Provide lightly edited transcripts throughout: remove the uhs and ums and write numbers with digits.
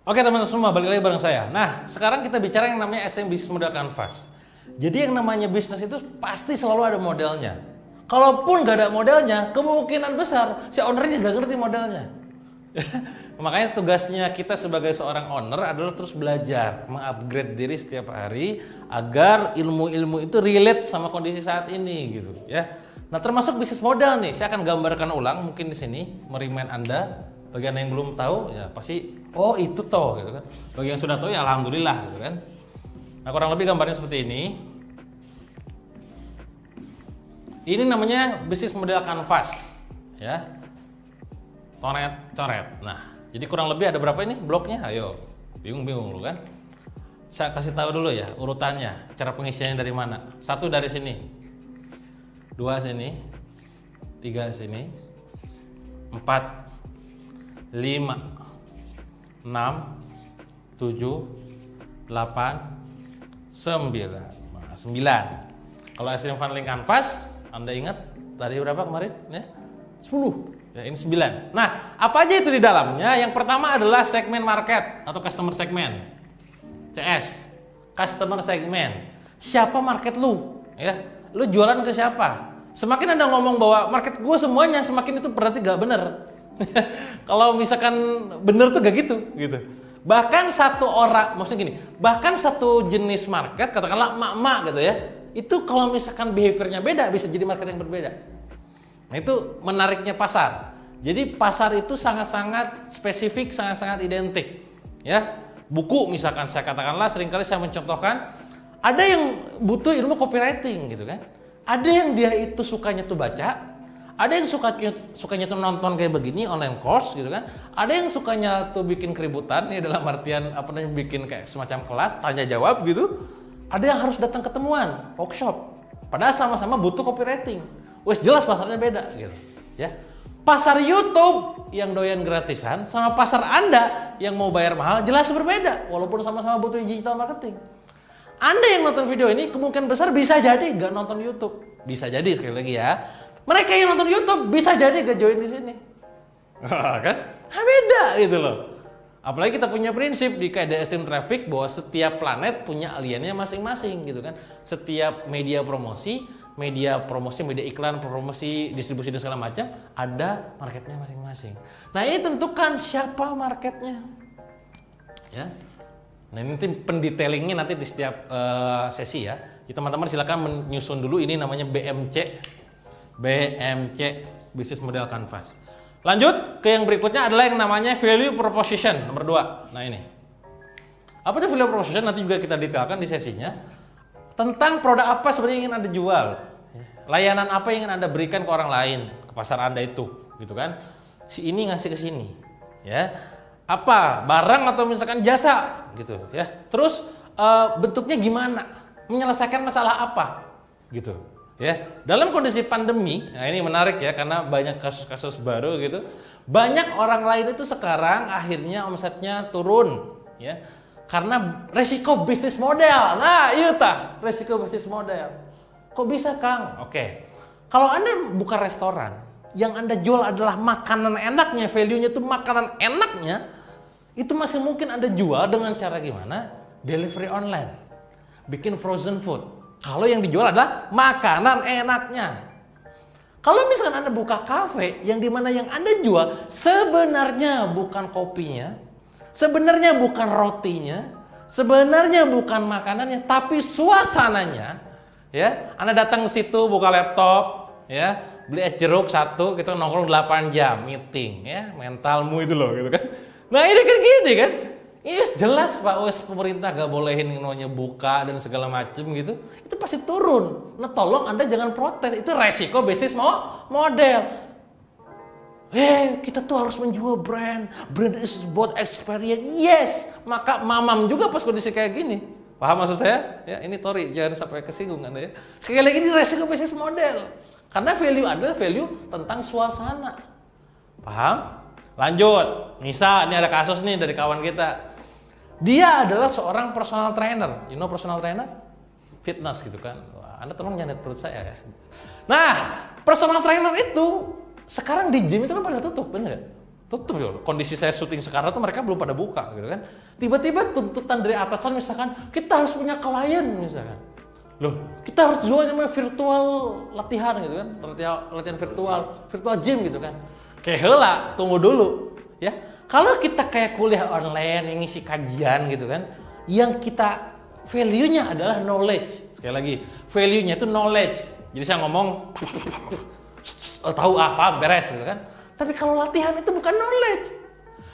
Oke teman-teman semua, balik lagi bareng saya. Nah, sekarang kita bicara yang namanya SM Business Model Canvas. Jadi yang namanya bisnis itu pasti selalu ada modelnya. Kalaupun gak ada modelnya, kemungkinan besar si ownernya gak ngerti modelnya. Makanya tugasnya kita sebagai seorang owner adalah terus belajar, mengupgrade diri setiap hari agar ilmu-ilmu itu relate sama kondisi saat ini gitu ya. Nah, termasuk bisnis model nih, saya akan gambarkan ulang mungkin di sini, merimain Anda. Bagi Anda yang belum tahu ya pasti oh itu toh gitu kan. Bagi yang sudah tahu ya alhamdulillah gitu kan. Nah, kurang lebih gambarnya seperti ini. Ini namanya bisnis model canvas ya. Coret. Nah, jadi kurang lebih ada berapa ini bloknya? Ayo. Bingung lu kan? Saya kasih tahu dulu ya urutannya, cara pengisiannya dari mana. 1 dari sini. 2 sini. 3 sini. 4 5, 6, 7, 8, 9. Nah, 9. Kalau stream funneling canvas, Anda ingat tadi berapa kemarin? Ya? 10. Ya, ini 9. Nah, apa aja itu di dalamnya? Yang pertama adalah segmen market atau customer segment. CS. Customer segment. Siapa market lu? Ya, lu jualan ke siapa? Semakin Anda ngomong bahwa market gue semuanya, semakin itu berarti gak bener. Kalau misalkan bener tuh gak gitu. Bahkan satu orang, maksudnya gini, bahkan satu jenis market, katakanlah emak-emak gitu ya, itu kalau misalkan behaviornya beda, bisa jadi market yang berbeda. Nah, itu menariknya pasar. Jadi pasar itu sangat-sangat spesifik, sangat-sangat identik. Ya, buku misalkan saya katakanlah, seringkali saya mencontohkan, ada yang butuh ilmu copywriting gitu kan, ada yang dia itu sukanya tuh baca. Ada yang sukanya tuh nonton kayak begini online course gitu kan. Ada yang sukanya tuh bikin keributan ya dalam artian apa namanya bikin kayak semacam kelas tanya jawab gitu. Ada yang harus datang ketemuan, workshop. Padahal sama-sama butuh copywriting. Wes jelas pasarnya beda gitu ya. Pasar YouTube yang doyan gratisan sama pasar Anda yang mau bayar mahal jelas berbeda walaupun sama-sama butuh digital marketing. Anda yang nonton video ini kemungkinan besar bisa jadi nggak nonton YouTube. Bisa jadi sekali lagi ya. Mereka yang nonton YouTube bisa jadi gak join di sini, kan? Beda gitu loh. Apalagi kita punya prinsip di KDS Stream Traffic bahwa setiap planet punya aliennya masing-masing gitu kan. Setiap media promosi, media iklan, promosi, distribusi dan segala macam ada marketnya masing-masing. Nah, ini tentukan siapa marketnya, ya. Nah, ini pendetailingnya nanti di setiap sesi ya. Jadi, teman-teman silakan menyusun dulu ini namanya BMC Business Model Canvas. Lanjut ke yang berikutnya adalah yang namanya Value Proposition nomor 2. Nah, ini apa itu Value Proposition, nanti juga kita detailkan di sesinya. Tentang produk apa sebenarnya ingin Anda jual, layanan apa yang ingin Anda berikan ke orang lain, ke pasar Anda itu gitu kan. Si ini ngasih ke sini ya, apa barang atau misalkan jasa gitu ya. Terus bentuknya gimana, menyelesaikan masalah apa gitu ya. Dalam kondisi pandemi, nah ini menarik ya karena banyak kasus-kasus baru gitu. Banyak orang lain itu sekarang akhirnya omsetnya turun ya karena resiko bisnis model. Nah, iya tah, resiko bisnis model. Kok bisa, Kang? Oke. Kalau Anda buka restoran, yang Anda jual adalah makanan enaknya, value-nya itu makanan enaknya, itu masih mungkin Anda jual dengan cara gimana? Delivery online. Bikin frozen food. Kalau yang dijual adalah makanan enaknya. Kalau misalkan Anda buka kafe yang dimana yang Anda jual sebenarnya bukan kopinya, sebenarnya bukan rotinya, sebenarnya bukan makanannya, tapi suasananya, ya. Anda datang ke situ buka laptop, ya, beli es jeruk 1, kita nongkrong 8 jam meeting, ya, mentalmu itu loh, gitu kan. Nah ini kan gini kan. Iya jelas Pak, pemerintah gak bolehin namanya buka dan segala macam gitu. Itu pasti turun. Nah tolong Anda jangan protes, itu resiko bisnis model. Kita tuh harus menjual brand is about experience. Yes, maka mamam juga pas kondisi kayak gini. Paham maksud saya? Ya ini Tori, jangan sampai kesinggung Anda ya. Sekali lagi ini resiko bisnis model. Karena value adalah value tentang suasana. Paham? Lanjut. Misal ini ada kasus nih dari kawan kita. Dia adalah seorang personal trainer. You know personal trainer? Fitness gitu kan. Wah, Anda tolong jangan lihat perut saya ya. Nah, personal trainer itu sekarang di gym itu kan pada tutup, bener nggak? tutup ya. Kondisi saya syuting sekarang tuh mereka belum pada buka gitu kan. Tiba-tiba tuntutan dari atasan misalkan kita harus punya klien misalkan. Loh, kita harus jual namanya virtual latihan gitu kan. Latihan virtual gym gitu kan. Kayak heula, tunggu dulu ya. Kalau kita kayak kuliah online yang ngisi kajian gitu kan, yang kita value-nya adalah knowledge. Sekali lagi, value-nya itu knowledge. Jadi saya ngomong tahu apa beres gitu kan. Tapi kalau latihan itu bukan knowledge.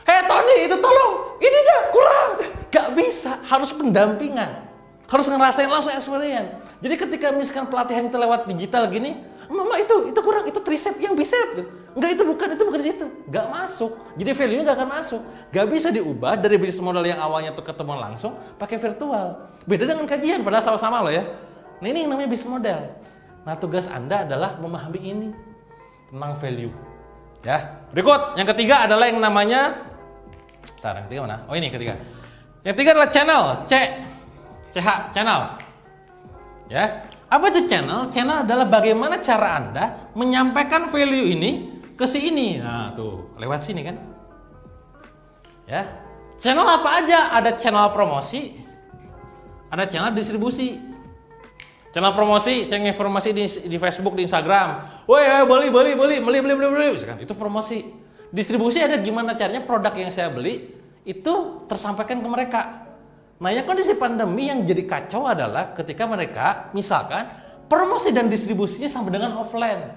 Hei Tony, itu tolong, ini aja kurang. Gak bisa, harus pendampingan. Harus ngerasain langsung experience. Jadi ketika misalkan pelatihan itu lewat digital gini, mama itu kurang, itu tricep yang bicep gitu. Enggak, itu bukan di situ. Gak masuk. Jadi value-nya gak akan masuk. Gak bisa diubah dari bisnis model yang awalnya tuh ketemu langsung pakai virtual. Beda dengan kajian, padahal sama-sama loh ya. Nah ini yang namanya bisnis model. Nah tugas Anda adalah memahami ini tentang value. Ya. Berikut, yang ketiga adalah yang namanya yang ketiga mana? Oh ini ketiga. Yang ketiga adalah channel, CH, channel. Ya. Apa itu channel? Channel adalah bagaimana cara Anda menyampaikan value ini ke si ini. Nah, tuh, lewat sini kan. Ya. Channel apa aja? Ada channel promosi, ada channel distribusi. Channel promosi, saya informasi di Facebook, di Instagram. Woi, beli. Misalkan, itu promosi. Distribusi ada gimana caranya produk yang saya beli itu tersampaikan ke mereka. Nah, yang kondisi pandemi yang jadi kacau adalah ketika mereka misalkan promosi dan distribusinya sama dengan offline.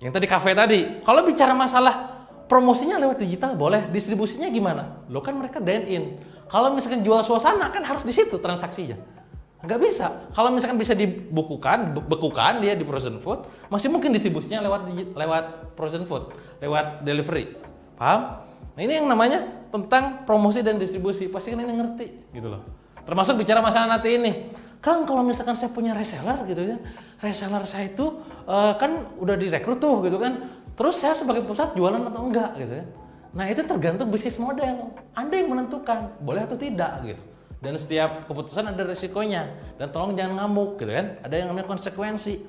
Yang tadi kafe tadi, kalau bicara masalah promosinya lewat digital boleh, distribusinya gimana? Lo kan mereka dine in. Kalau misalkan jual suasana kan harus di situ transaksinya. Nggak bisa. Kalau misalkan bisa bekukan dia di frozen food, masih mungkin distribusinya lewat frozen food, lewat delivery. Paham? Nah ini yang namanya tentang promosi dan distribusi. Pasti kan ini ngerti gitu loh. Termasuk bicara masalah nanti ini. Kang, kalau misalkan saya punya reseller gitu kan, reseller saya itu kan udah direkrut tuh gitu kan. Terus saya sebagai pusat jualan atau enggak gitu kan. Nah itu tergantung bisnis model. Anda yang menentukan boleh atau tidak gitu. Dan setiap keputusan ada resikonya. Dan tolong jangan ngamuk gitu kan. Ada yang namanya konsekuensi.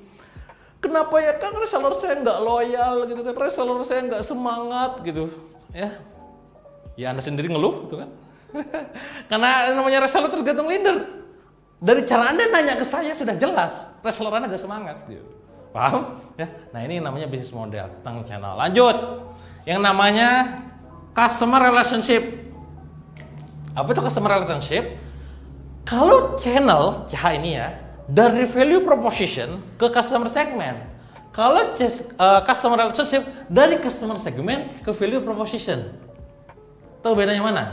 Kenapa ya Kang reseller saya nggak loyal gitu kan. Reseller saya nggak semangat gitu. Ya Anda sendiri ngeluh gitu kan. Karena namanya reseller tergantung leader. Dari cara Anda nanya ke saya sudah jelas. Reseller Anda nggak semangat gitu. Paham? Ya. Nah ini namanya bisnis model tentang channel. Lanjut. Yang namanya customer relationship. Apa itu customer relationship? Kalau channel, ini ya, dari value proposition ke customer segment. Kalau customer relationship dari customer segment ke value proposition. Tahu bedanya mana?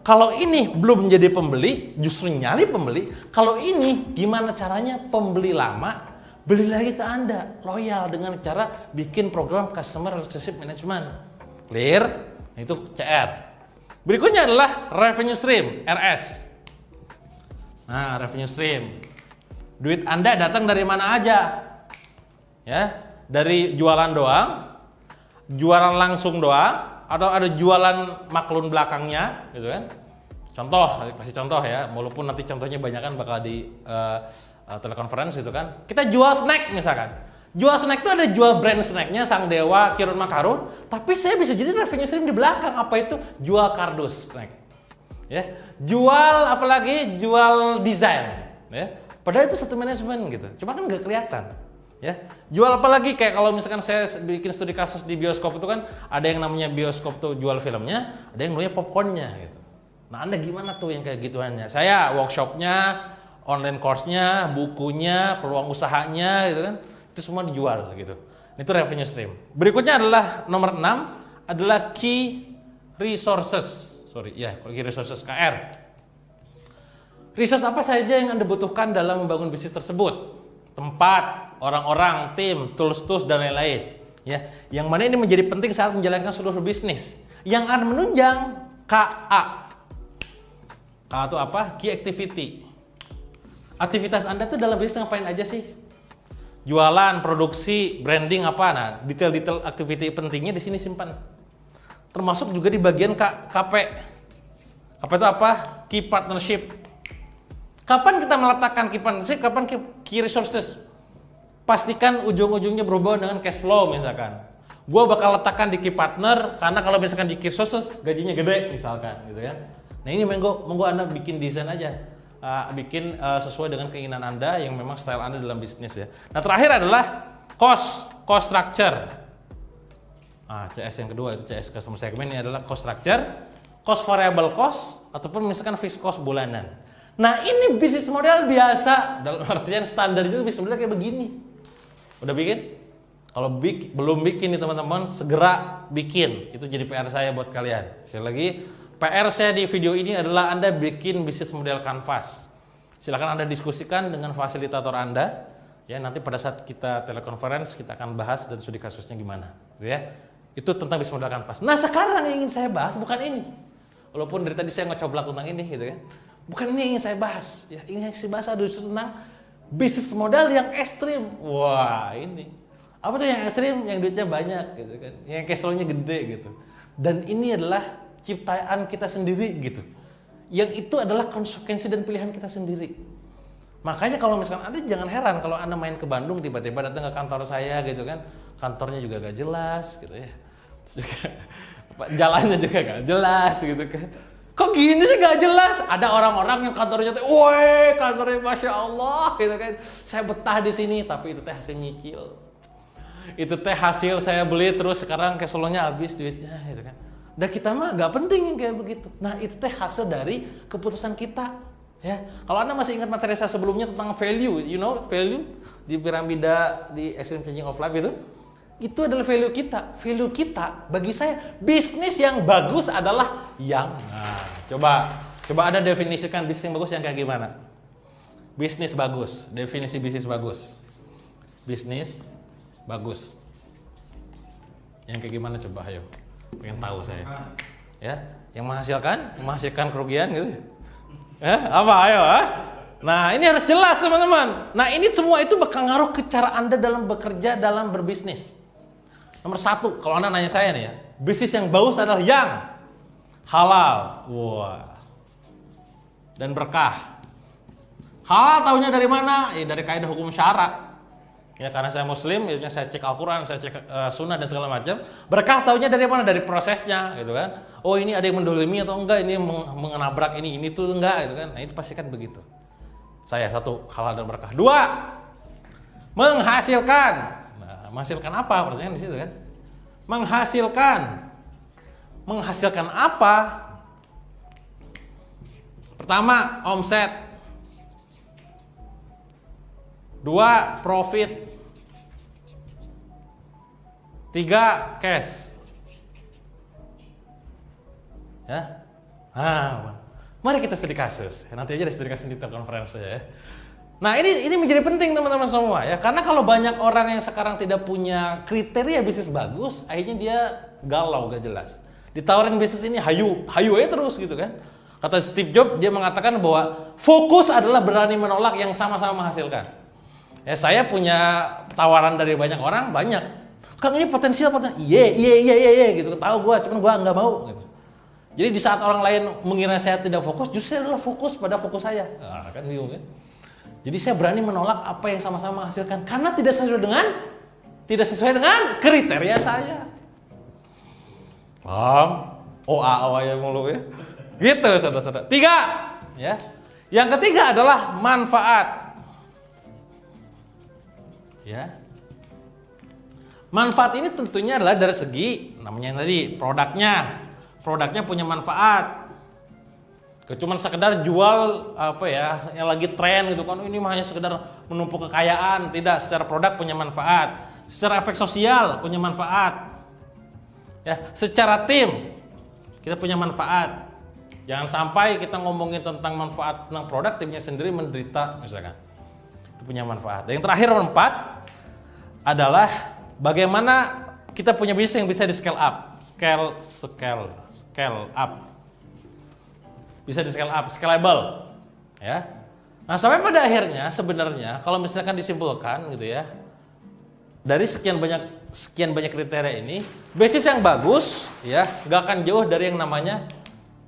Kalau ini belum menjadi pembeli, justru nyari pembeli. Kalau ini gimana caranya pembeli lama beli lagi ke Anda, loyal dengan cara bikin program customer relationship management. Clear? Itu CR. Berikutnya adalah revenue stream, RS. Nah, revenue stream. Duit Anda datang dari mana aja? Ya, dari jualan doang, jualan langsung doang, atau ada jualan maklun belakangnya, gitu kan? Contoh, kasih contoh ya, walaupun nanti contohnya banyak kan bakal di telekonferensi itu kan. Kita jual snack misalkan. Jual snack itu ada jual brand snacknya Sang Dewa, Kirun Makarun, tapi saya bisa jadi revenue stream di belakang. Apa itu? Jual kardus snack. Ya, jual apalagi jual desain, ya. Padahal itu satu manajemen gitu. Cuma kan nggak kelihatan. Ya, jual apalagi kayak kalau misalkan saya bikin studi kasus di bioskop itu kan ada yang namanya bioskop tuh jual filmnya, ada yang namanya popcornnya gitu. Nah, Anda gimana tuh yang kayak gituannya? Saya workshopnya, online course-nya, bukunya, peluang usahanya gitu kan. Itu semua dijual gitu. Itu revenue stream. Berikutnya adalah nomor 6 adalah key resources. Key resources KR. Resource apa saja yang Anda butuhkan dalam membangun bisnis tersebut? Tempat, orang-orang, tim, tools dan lain-lain. Ya, yang mana ini menjadi penting saat menjalankan seluruh bisnis. Yang akan menunjang KA. KA itu apa? Key activity. Aktivitas Anda tuh dalam bisnis ngapain aja sih? Jualan, produksi, branding apa? Nah, detail-detail activity pentingnya di sini simpan. Termasuk juga di bagian KP. KP itu apa? Key partnership. Kapan kita meletakkan key partnership? Kapan key resources? Pastikan ujung-ujungnya berhubungan dengan cash flow misalkan. Gue bakal letakkan di key partner karena kalau misalkan di key sources gajinya gede misalkan gitu kan. Nah ini monggo Anda bikin desain aja, bikin sesuai dengan keinginan Anda yang memang style Anda dalam bisnis ya. Nah terakhir adalah cost structure. CS yang kedua itu CS customer segment, ini adalah cost structure, cost variable cost ataupun misalkan fixed cost bulanan. Nah ini bisnis model biasa dalam artian standar itu bisnis model kayak begini. Udah bikin? Kalau belum bikin nih teman-teman, segera bikin. Itu jadi PR saya buat kalian. Sekali lagi, PR saya di video ini adalah Anda bikin bisnis model Canvas. Silakan Anda diskusikan dengan fasilitator Anda. Ya, nanti pada saat kita telekonferensi kita akan bahas dan studi kasusnya gimana, gitu ya. Itu tentang bisnis model Canvas. Nah, sekarang yang ingin saya bahas bukan ini. Walaupun dari tadi saya ngecoblak tentang ini gitu kan. Bukan ini yang ingin saya bahas. Ya, ini yang saya bahas adalah tentang bisnis model yang ekstrim. Wah, ini. Apa tuh yang ekstrim? Yang duitnya banyak gitu kan. Yang cash flow-nya gede gitu. Dan ini adalah ciptaan kita sendiri gitu. Yang itu adalah konsekuensi dan pilihan kita sendiri. Makanya kalau misalkan Anda jangan heran kalau Anda main ke Bandung tiba-tiba datang ke kantor saya gitu kan. Kantornya juga gak jelas gitu ya. Jalannya juga gak jelas gitu kan. Kok gini sih gak jelas? Ada orang-orang yang kantornya tuh, woi kantornya Masya Allah gitu kan. Saya betah di sini, tapi itu teh hasil nyicil. Itu teh hasil saya beli terus sekarang cash flow-nya habis duitnya gitu kan. Dan kita mah gak penting yang kayak begitu. Nah itu teh hasil dari keputusan kita. Ya, kalau Anda masih ingat materi saya sebelumnya tentang value, you know value di piramida di Extreme Changing of Life itu adalah value kita. Value kita bagi saya bisnis yang bagus adalah yang coba Anda definisikan bisnis yang bagus yang kayak gimana? Bisnis bagus, definisi bisnis bagus. Bisnis bagus. Yang kayak gimana coba ayo. Pengen tahu saya. Ya, yang menghasilkan kerugian gitu. Apa ayo Nah, ini harus jelas teman-teman. Nah, ini semua itu bakal ngaruh ke cara Anda dalam bekerja, dalam berbisnis. Nomor satu, kalau Anda nanya saya nih ya, bisnis yang bagus adalah yang halal. Wah. Dan berkah. Halal taunya dari mana? Dari kaidah hukum syara. Ya, karena saya muslim, ya saya cek Al-Quran, saya cek sunnah dan segala macam. Berkah taunya dari mana? Dari prosesnya, gitu kan. Oh, ini ada yang mendolimi atau enggak, ini mengenabrak ini tuh enggak, gitu kan. Nah, itu pasti kan begitu. Saya satu, halal dan berkah. Dua, menghasilkan. Nah, menghasilkan apa? Pertanyaan di situ kan. Menghasilkan apa? Pertama, omset. Dua, profit. Tiga, cash. Ya. Mari kita studi kasus. Nanti aja ada studi kasus di telekonferensi ya. Nah, ini menjadi penting teman-teman semua ya. Karena kalau banyak orang yang sekarang tidak punya kriteria bisnis bagus, akhirnya dia galau, gak jelas. Ditawarin bisnis ini hayu aja terus gitu kan. Kata Steve Jobs, dia mengatakan bahwa fokus adalah berani menolak yang sama-sama menghasilkan. Ya, saya punya tawaran dari banyak orang, banyak. Kang ini potensial. Iya gitu. Tahu gua, cuman gua nggak mau gitu. Jadi di saat orang lain mengira saya tidak fokus, justru saya adalah fokus pada fokus saya. Kan bingung kan? Jadi saya berani menolak apa yang sama-sama menghasilkan karena tidak sesuai dengan kriteria saya. Paham? OA ya mulu ya. Gitu saudara-saudara. Tiga, ya. Yang ketiga adalah manfaat. Ya. Manfaat ini tentunya adalah dari segi namanya tadi produknya punya manfaat. Cuma sekedar jual apa ya yang lagi tren gitu kan, ini mah hanya sekedar menumpuk kekayaan. Tidak, secara produk punya manfaat, secara efek sosial punya manfaat ya, secara tim kita punya manfaat. Jangan sampai kita ngomongin tentang manfaat tentang produk, timnya sendiri menderita misalkan. Itu punya manfaat. Dan yang terakhir nomor 4 adalah bagaimana kita punya bisnis yang bisa di scale up. Scale up. Bisa di scale up, scalable. Ya. Nah, sampai pada akhirnya sebenarnya kalau misalkan disimpulkan gitu ya, dari sekian banyak kriteria ini, bisnis yang bagus ya, gak akan jauh dari yang namanya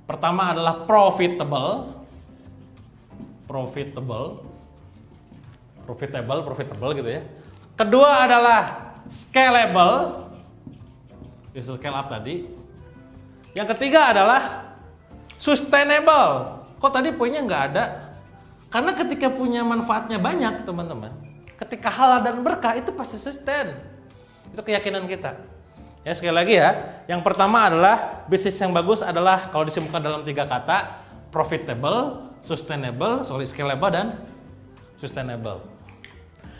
pertama adalah profitable gitu ya. Kedua adalah scalable. bisa scale up tadi. Yang ketiga adalah sustainable. Kok tadi poinnya nggak ada? Karena ketika punya manfaatnya banyak teman-teman, ketika halal dan berkah itu pasti sustain. Itu keyakinan kita. Ya sekali lagi ya, yang pertama adalah bisnis yang bagus adalah kalau disimpulkan dalam 3 kata, profitable, sustainable, scalable dan sustainable.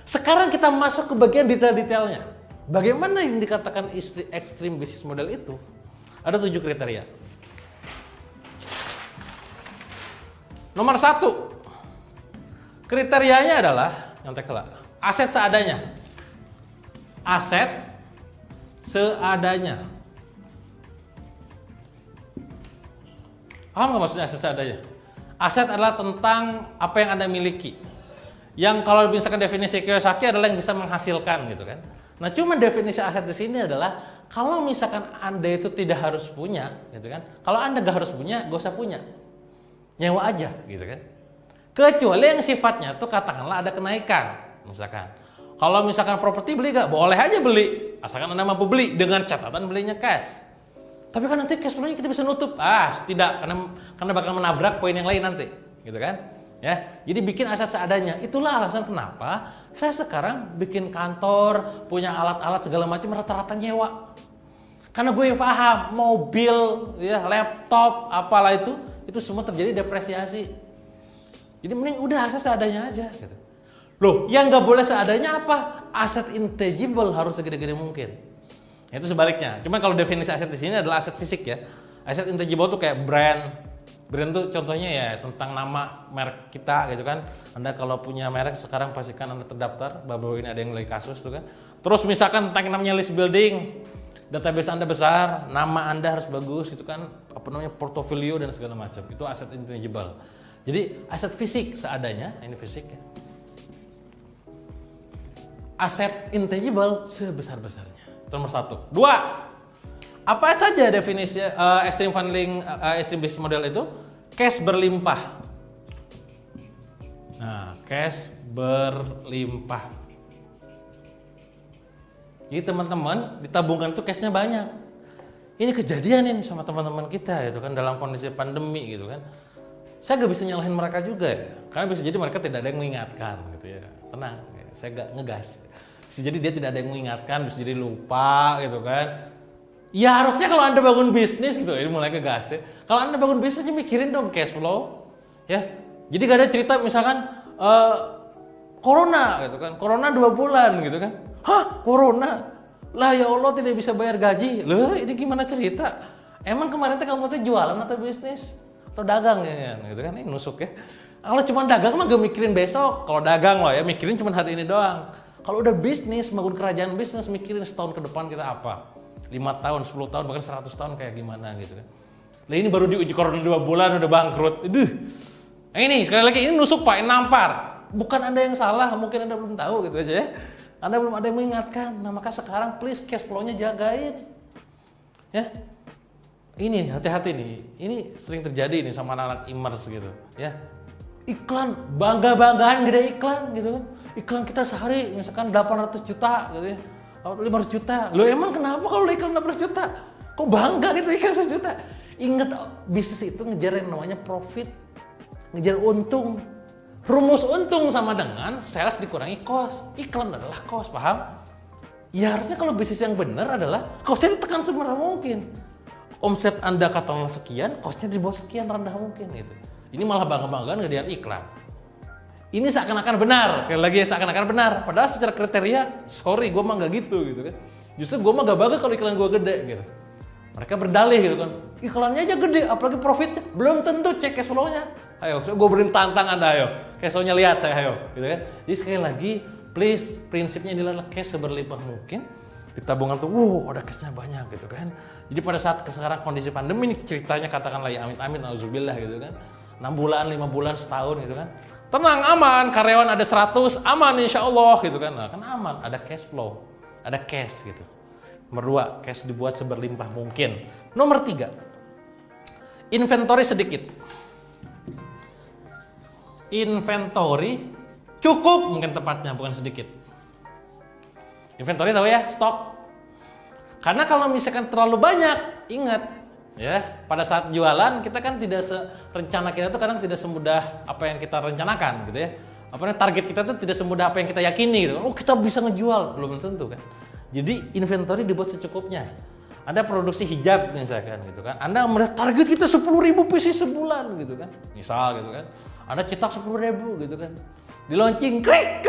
Sekarang kita masuk ke bagian detail-detailnya. Bagaimana yang dikatakan extreme business model itu? Ada 7 kriteria. Nomor 1, kriterianya adalah yang tekla, aset seadanya. Aset seadanya. Paham nggak maksudnya aset seadanya? Aset adalah tentang apa yang Anda miliki. Yang kalau misalkan definisi Kiyosaki adalah yang bisa menghasilkan gitu kan. Nah, cuma definisi aset di sini adalah kalau misalkan Anda itu tidak harus punya gitu kan. Kalau Anda gak harus punya, gak usah punya. Nyewa aja gitu kan. Kecuali yang sifatnya tuh katakanlah ada kenaikan misalkan. Kalau misalkan properti beli gak? Boleh aja beli. Asalkan Anda mampu beli dengan catatan belinya cash. Tapi kan nanti cash flow-nya kita bisa nutup. Tidak, karena bakal menabrak poin yang lain nanti, gitu kan? Ya, jadi bikin aset seadanya. Itulah alasan kenapa saya sekarang bikin kantor, punya alat-alat segala macam rata-rata nyewa. Karena gue paham mobil, ya, laptop, apalah itu semua terjadi depresiasi. Jadi mending udah aset seadanya aja, gitu. Loh, yang nggak boleh seadanya apa? Aset intangible harus segede-gede mungkin. Itu sebaliknya. Cuman kalau definisi aset di sini adalah aset fisik ya. Aset intangible tuh kayak brand. Brand tuh contohnya ya tentang nama merek kita gitu kan. Anda kalau punya merek sekarang pastikan Anda terdaftar. Baru ini ada yang lagi kasus tuh kan. Terus misalkan tentang namanya list building, database Anda besar, nama Anda harus bagus gitu kan. Apa namanya portofolio dan segala macam. Itu aset intangible. Jadi aset fisik seadanya, ini fisik ya. Aset intangible sebesar-besarnya. Nomor 1. 2. Apa saja definisi extreme funding, extreme business model itu? Cash berlimpah. Nah, cash berlimpah. Jadi teman-teman, ditabungkan tuh cashnya banyak. Ini kejadian ini sama teman-teman kita gitu kan dalam kondisi pandemi gitu kan. Saya gak bisa nyalahin mereka juga ya. Karena bisa jadi mereka tidak ada yang mengingatkan gitu ya. Tenang, ya, saya gak ngegas. Bisa jadi dia tidak ada yang mengingatkan, bisa jadi lupa gitu kan. Ya harusnya kalau Anda bangun bisnis gitu, ini mulai ngegas ya. Kalau Anda bangun bisnis, mikirin dong cash flow. Ya, jadi gak ada cerita misalkan corona gitu kan, corona 2 bulan gitu kan. Hah, corona? Lah ya Allah tidak bisa bayar gaji. Loh, ini gimana cerita? Emang kemarin kamu tuh jualan atau bisnis? Atau dagang ya gitu kan, ini nusuk ya. Kalau cuma dagang mah gak mikirin besok. Kalau dagang lah ya, mikirin cuma hari ini doang. Kalau udah bisnis, bangun kerajaan bisnis, mikirin setahun ke depan kita apa. 5 tahun, 10 tahun, bahkan 100 tahun kayak gimana gitu kan. Nah ini baru diuji corona 2 bulan udah bangkrut. Nah ini sekali lagi, ini nusuk Pak, ini nampar. Bukan Anda yang salah, mungkin Anda belum tahu gitu aja ya. Anda belum ada yang mengingatkan. Nah maka sekarang please cash flow-nya jagain. Ya. Ini hati-hati nih. Ini sering terjadi nih sama anak-anak e-commerce gitu, ya. Iklan, bangga-banggaan gede iklan gitu kan. Iklan kita sehari misalkan 800 juta gitu ya. 500 juta. Loh emang kenapa kalau iklan 800 juta? Kok bangga gitu iklan 1 juta? Ingat bisnis itu ngejar yang namanya profit. Ngejar untung. Rumus untung sama dengan sales dikurangi cost. Iklan adalah cost, paham? Ya harusnya kalau bisnis yang benar adalah costnya ditekan semurah mungkin. Omset Anda katakanlah sekian, costnya dibawa sekian rendah mungkin gitu. Ini malah bangga-banggaan ngejar iklan. Ini seakan-akan benar, sekali lagi seakan-akan benar. Padahal secara kriteria, sorry gue mah gak gitu kan. Justru gue mah gak bangga kalau iklan gue gede gitu. Mereka berdalih gitu kan, iklannya aja gede, apalagi profitnya. Belum tentu cek cash flow-nya. Ayo, gue beri tantang Anda ayo. Cash flow-nya lihat saya ayo. Gitu kan. Jadi sekali lagi, please, prinsipnya adalah cash seberlimpah mungkin. Di tabungan tuh, ada cashnya banyak gitu kan. Jadi pada saat sekarang kondisi pandemi ini ceritanya katakanlah ya amin-amin, auzubillah gitu kan. 6 bulan, 5 bulan, setahun gitu kan. Tenang, aman, karyawan ada 100, aman insya Allah gitu kan. Nah, kan aman, ada cash flow, ada cash gitu. Nomor 2, cash dibuat seberlimpah mungkin. Nomor 3, inventory sedikit. Inventory cukup mungkin tepatnya, bukan sedikit. Inventory tahu ya, stok. Karena kalau misalkan terlalu banyak, ingat ya, pada saat jualan kita kan tidak rencana kita tuh kadang tidak semudah apa yang kita rencanakan gitu ya. Target kita tuh tidak semudah apa yang kita yakini gitu. Oh, kita bisa ngejual, belum tentu kan. Jadi inventory dibuat secukupnya. Anda produksi hijab misalkan gitu kan. Anda melihat target kita 10.000 pieces sebulan gitu kan. Misal gitu kan. Anda cetak 10.000 gitu kan. Di launching klik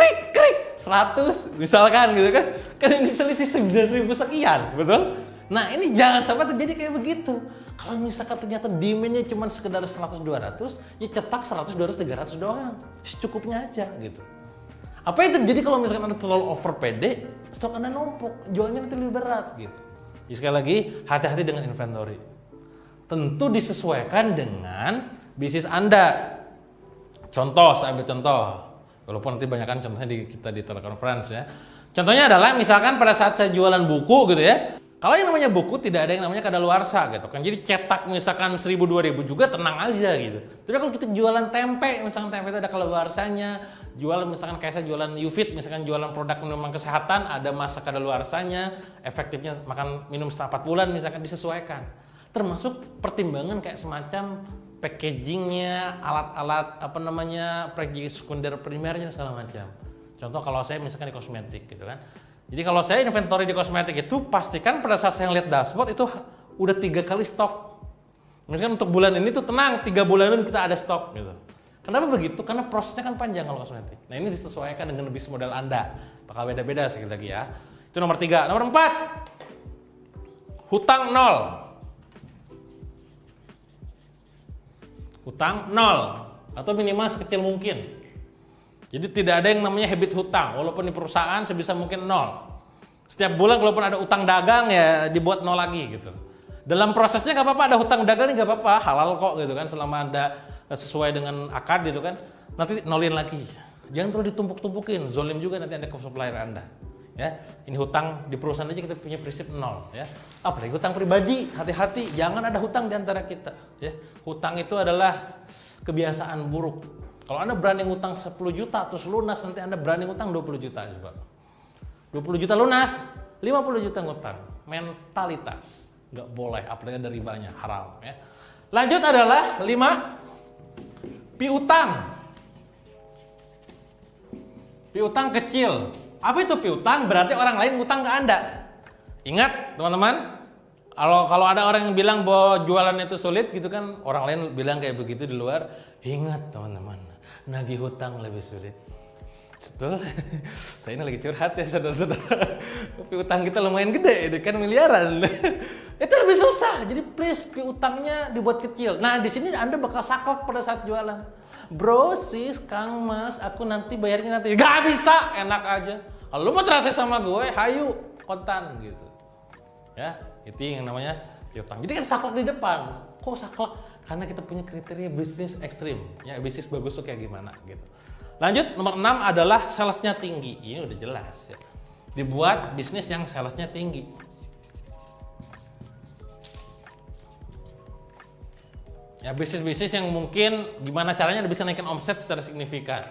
100 misalkan gitu kan. Kan ini selisih 9.000 sekian, betul? Nah, ini jangan sampai terjadi kayak begitu. Kalau misalkan ternyata demand-nya cuma sekedar 100-200, ya cetak 100-200-300 doang. Secukupnya aja gitu. Apa yang terjadi kalau misalkan Anda terlalu over pede, stok Anda numpuk, jualnya nanti lebih berat gitu. Jadi sekali lagi, hati-hati dengan inventory. Tentu disesuaikan dengan bisnis Anda. Contoh, saya ambil contoh. Walaupun nanti banyak kan contohnya kita di telekonferensi ya. Contohnya adalah misalkan pada saat saya jualan buku gitu ya. Kalau yang namanya buku tidak ada yang namanya kadaluarsa gitu kan. Jadi cetak misalkan 1.000-2.000 juga tenang aja gitu. Tapi kalau kita jualan tempe, misalkan tempe itu ada kadaluarsanya. Jualan misalkan kayak saya jualan UFIT, misalkan jualan produk minuman kesehatan, ada masa kadaluarsanya. Efektifnya makan minum setelah 4 bulan misalkan disesuaikan. Termasuk pertimbangan kayak semacam packagingnya, alat-alat packaging sekunder primernya segala macam. Contoh kalau saya misalkan di kosmetik gitu kan. Jadi kalau saya inventory di kosmetik itu pastikan pada saat saya lihat dashboard itu udah 3 kali stok. Misalkan untuk bulan ini tuh tenang 3 bulanan kita ada stok gitu. Kenapa begitu? Karena prosesnya kan panjang kalau kosmetik. Nah ini disesuaikan dengan bisnis model Anda. Bakal beda-beda sekali lagi ya. Itu nomor 3. Nomor 4. Hutang 0. Hutang 0 atau minimal sekecil mungkin. Jadi tidak ada yang namanya habit hutang, walaupun di perusahaan sebisa mungkin 0. Setiap bulan walaupun ada utang dagang ya dibuat 0 lagi gitu. Dalam prosesnya nggak apa-apa, ada hutang dagang nggak apa-apa, halal kok gitu kan, selama Anda sesuai dengan akad gitu kan. Nanti nolin lagi. Jangan terlalu ditumpuk-tumpukin, zolim juga nanti Anda ke supplier Anda. Ya, ini hutang di perusahaan aja kita punya prinsip 0 ya. Apalagi hutang pribadi, hati-hati, jangan ada hutang di antara kita ya. Hutang itu adalah kebiasaan buruk. Kalau Anda berani ngutang 10 juta terus lunas, nanti Anda berani ngutang 20 juta coba. 20 juta lunas, 50 juta ngutang. Mentalitas. Nggak boleh, apalagi ada ribanya, haram ya. Lanjut adalah 5. Piutang. Piutang kecil. Apa itu piutang? Berarti orang lain ngutang ke Anda. Ingat teman-teman, kalau ada orang yang bilang bahwa jualan itu sulit gitu kan, orang lain bilang kayak begitu di luar. Ingat teman-teman, nagih hutang lebih sulit. Betul. Saya ini lagi curhat ya saudara-saudara. Piutang kita lumayan gede, kan miliaran. Itu lebih susah. Jadi please piutangnya dibuat kecil. Nah di sini Anda bakal saklek pada saat jualan. Bro, sis, Kang, Mas, aku nanti bayarnya nanti. Gak bisa, enak aja. Kalau lu mau transaksi sama gue, hayu kontan gitu. Ya, itu yang namanya piutang. Jadi kan saklek di depan. Kok saklek? Karena kita punya kriteria bisnis ekstrim. Ya, bisnis bagus tuh kayak gimana gitu. Lanjut, nomor 6 adalah salesnya tinggi. Ini udah jelas ya. Dibuat bisnis yang salesnya tinggi. Ya, bisnis-bisnis yang mungkin gimana caranya bisa naikin omset secara signifikan.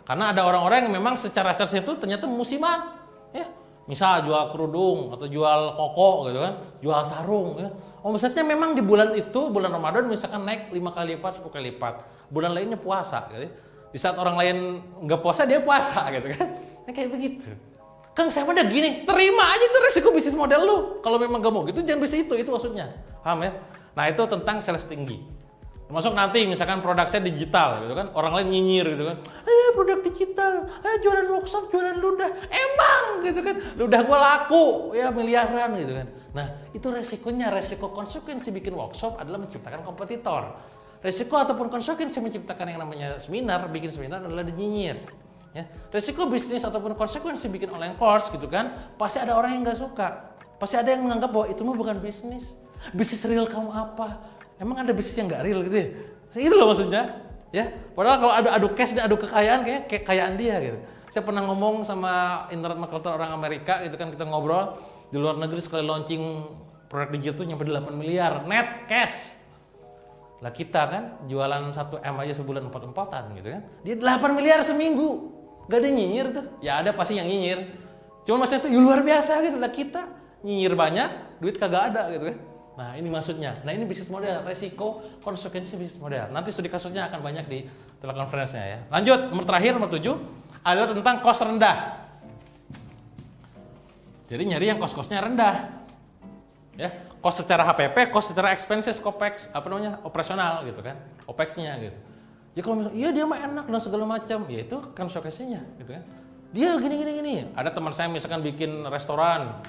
Karena ada orang-orang yang memang secara sales itu ternyata musiman. Ya, misal jual kerudung atau jual koko gitu kan, jual sarung ya. Omsetnya memang di bulan itu, bulan Ramadan misalkan naik 5 kali lipat, 10 kali lipat. Bulan lainnya puasa gitu. Di saat orang lain nggak puasa, dia puasa gitu kan. Nah, kayak begitu. Kang, saya udah gini, terima aja itu resiko bisnis model lu. Kalau memang gak mau gitu, jangan bisa itu maksudnya. Paham ya? Nah, itu tentang sales tinggi. Termasuk nanti misalkan produk saya digital gitu kan, orang lain nyinyir gitu kan. Produk digital, jualan workshop, jualan ludah. Emang gitu kan, ludah gua laku ya miliaran gitu kan. Nah, itu resikonya, resiko konsekuensi bikin workshop adalah menciptakan kompetitor. Resiko ataupun konsekuensi menciptakan yang namanya seminar, bikin seminar adalah dinyinyir. Ya. Resiko bisnis ataupun konsekuensi bikin online course gitu kan, pasti ada orang yang nggak suka. Pasti ada yang menganggap bahwa itu mah bukan bisnis. Bisnis real kamu apa? Emang ada bisnis yang nggak real gitu ya? Itu loh maksudnya. Ya, padahal kalau adu cash dan adu kekayaan kayak kekayaan dia gitu. Saya pernah ngomong sama internet marketer orang Amerika gitu kan, kita ngobrol di luar negeri sekali launching produk digital tuh nyampe 8 miliar net cash. Lah kita kan jualan 1M aja sebulan 4-4an gitu kan. Dia 8 miliar seminggu. Gak ada yang nyinyir tuh. Ya ada pasti yang nyinyir. Cuma maksudnya itu luar biasa gitu. Lah kita nyinyir banyak, duit kagak ada gitu kan. Nah ini maksudnya. Nah ini bisnis model, resiko konsekuensi bisnis model. Nanti studi kasusnya akan banyak di telekonferensinya ya. Lanjut, nomor terakhir, nomor 7 adalah tentang cost rendah. Jadi nyari yang cost-costnya rendah. Ya, cost secara HPP, cost secara expenses, COPEX, operasional gitu kan, OPEX-nya gitu. Ya kalau misalnya, iya dia mah enak dan segala macam, ya itu konsekuensinya gitu kan. Dia gini. Ada teman saya misalkan bikin restoran,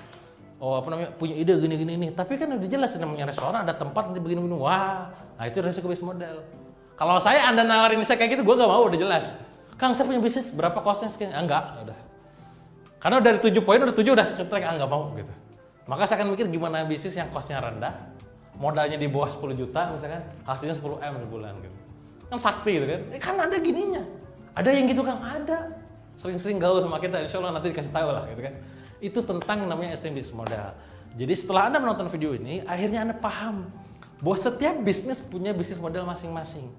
punya ide gini, tapi kan udah jelas namanya restoran, ada tempat nanti begini, wah, nah itu resiko bisnis model. Kalau Anda nawarin saya kayak gitu, gue gak mau, udah jelas. Kang saya punya bisnis, berapa costnya sekian? Enggak, udah. Karena dari 7 poin, udah 7 udah cetek, nggak mau gitu. Maka saya akan mikir gimana bisnis yang costnya rendah, modalnya di bawah 10 juta misalkan, hasilnya 10 M sebulan gitu. Kan sakti gitu kan, kan ada gininya. Ada yang gitu kan, ada. Sering-sering gaul sama kita, insya Allah nanti dikasih tahu lah gitu kan. Itu tentang namanya STM bisnis modal. Jadi setelah Anda menonton video ini, akhirnya Anda paham bahwa setiap bisnis punya bisnis model masing-masing.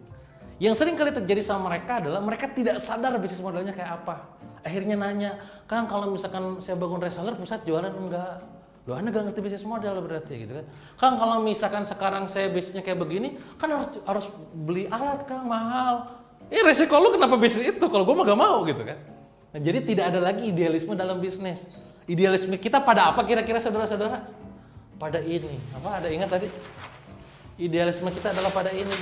Yang sering kali terjadi sama mereka adalah mereka tidak sadar bisnis modelnya kayak apa. Akhirnya nanya, Kang kalau misalkan saya bangun reseller, pusat jualan enggak? Loh, Anda gak ngerti bisnis model berarti gitu kan. Kang kalau misalkan sekarang saya bisnisnya kayak begini, kan harus beli alat Kang, mahal. Resiko lu kenapa bisnis itu? Kalau gue mah gak mau gitu kan. Nah, jadi tidak ada lagi idealisme dalam bisnis. Idealisme kita pada apa kira-kira saudara-saudara? Pada ini. Apa ada ingat tadi? Idealisme kita adalah pada ini.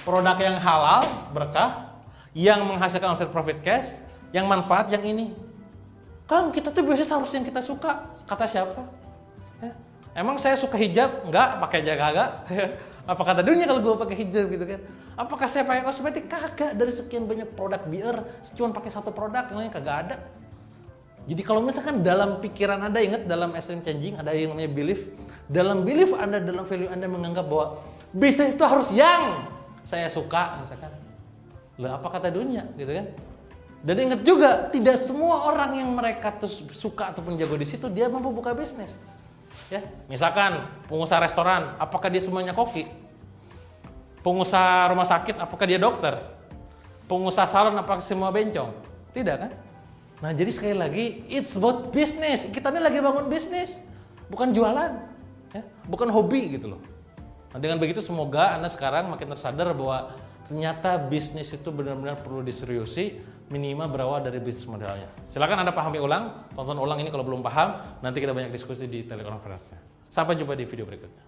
Produk yang halal, berkah, yang menghasilkan omset profit cash, yang manfaat, yang ini. Kang, kita tuh biasanya harus yang kita suka. Kata siapa? Emang saya suka hijab? Enggak, pakai jaga agak. Apa kata dunia kalau gue pakai hijab gitu kan? Apakah saya pakai kosmetik? Kagak. Dari sekian banyak produk biar cuma pakai satu produk, yang lain kagak ada. Jadi kalau misalkan dalam pikiran Anda, ingat dalam extreme changing ada yang namanya belief. Dalam belief Anda, dalam value Anda menganggap bahwa bisnis itu harus yang saya suka misalkan. Lah apa kata dunia gitu kan? Dan ingat juga, tidak semua orang yang mereka suka ataupun jago di situ dia mampu buka bisnis. Ya, misalkan pengusaha restoran, apakah dia semuanya koki? Pengusaha rumah sakit, apakah dia dokter? Pengusaha salon, apakah semua bencong? Tidak kan? Nah, jadi sekali lagi, it's about business. Kita ini lagi bangun bisnis, bukan jualan, ya, bukan hobi gitu loh. Nah, dengan begitu semoga Anda sekarang makin tersadar bahwa ternyata bisnis itu benar-benar perlu diseriusi, minimal berawal dari bisnis modelnya. Silakan Anda pahami ulang, tonton ulang ini kalau belum paham, nanti kita banyak diskusi di telekonferensinya. Sampai jumpa di video berikutnya.